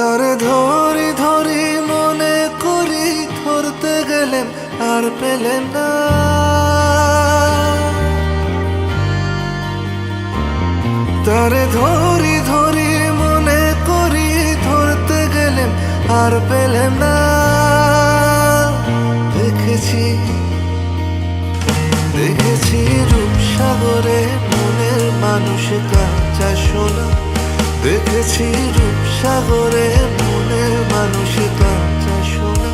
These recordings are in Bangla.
তারে ধরি ধরি মনে করি, ধরতে গেলেন আর পেলেন না। তারে ধরি ধরি মনে করি, ধরতে গেলেন আর পেলেন না। দেখেছি দেখেছি রূপসাগরে মনের মানুষ কাঁচা সোনা। দেখেছি রূপসাগরে মনের মানুষ কাঁচা সোনা।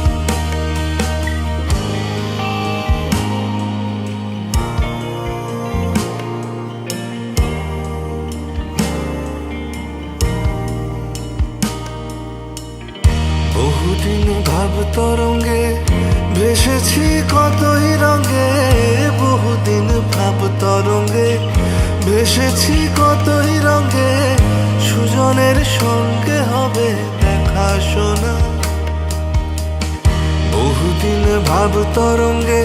বহুদিন ভাব তরঙ্গে ভেসেছি কতই রঙে। বহুদিন ভাব তরঙ্গে ভেসেছি কতই রঙে। সুজনের সঙ্গে হবে দেখা শোনা। বহুদিন ভাব তরঙ্গে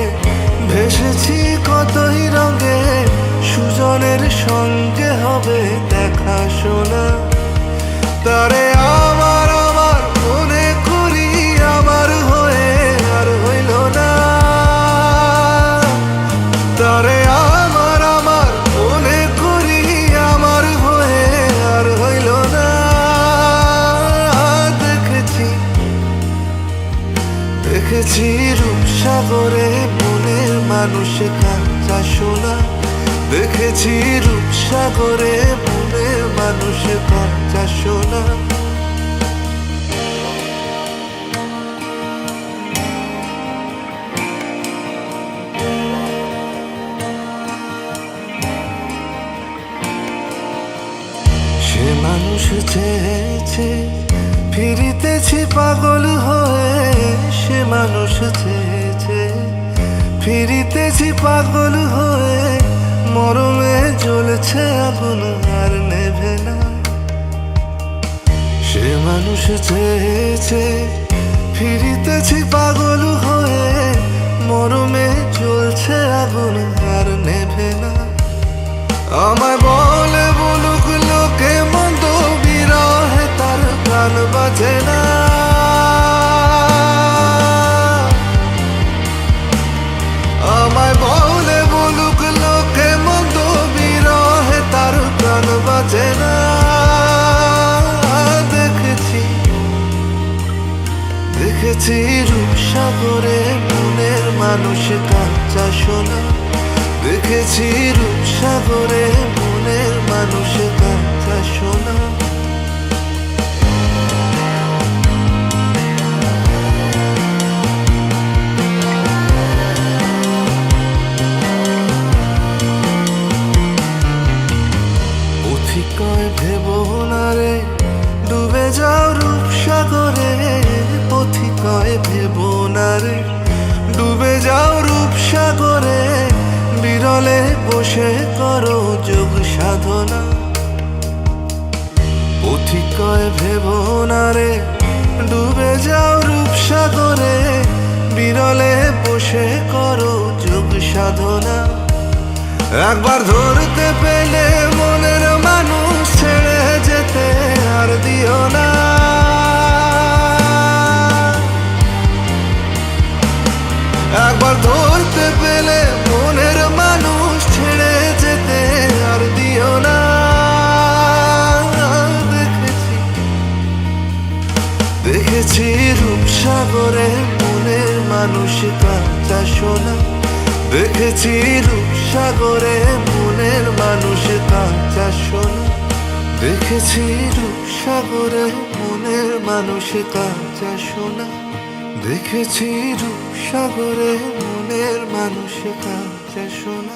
ভেসেছি কতই রঙে। সুজনের সঙ্গে হবে দেখা শোনা। তারে আমার আমার মনে করি, আমার হয়ে আর হইল না। তারে আমার আমার মনে করি, আমার হয়ে আর হইল না। দেখেছি দেখেছি রূপসাগরে মনের মানুষ কাঁচা সোনা। দেখেছি রূপসাগরে মনের মানুষ কাঁচা সোনা। সে মানুষ চেয়েছে, ফিরিতেছি পাগল হয়ে। সে মানুষ চেয়েছে, ফিরিতেছি পাগল হয়ে। মরমে জ্বলছে আগুন আর নেভে না। সে মানুষ চেয়েছে, ফিরিতেছি পাগল হয়ে। মরমে জ্বলছে আগুন আর নেভে না। আমায় বলে বলুক লোকে মন্দ, বিরহে তার প্রাণ বাজে না। আমায় বলে বলুক লোকে মন্দ, বিরহে তার প্রাণ বাজে না। দেখেছি দেখেছি রূপসাগরে মনের মানুষ কাঁচা সোনা। দেখেছি রূপসাগরে মনের মানুষ কাঁচা সোনা। পথিকয় ভেবো না রে ডুবে যাও রূপসাগরে। পথিকয় ভেবো না রে ডুবে যাও রূপসাগরে। বিরলে বসে করো যোগ সাধনা। পথিকয় ভেবো না রে ডুবে যাও রূপসাগরে। বিরলে বসে করো যোগ সাধনা। একবার ধরতে পেলে মনের মানুষ ছেড়ে যেতে আর দিও না। একবার ধরতে পেলে মনের মানুষ ছেড়ে যেতে আর দিও না। দেখেছি দেখেছি রূপসাগরে মনের মানুষ কাঁচা সোনা। দেখেছি রূপসাগরে মনের মানুষ কাঁচা সোনা। দেখেছি রূপসাগরে মনের মানুষ কাঁচা সোনা। দেখেছি রূপসাগরে মনের মানুষ কাঁচা সোনা।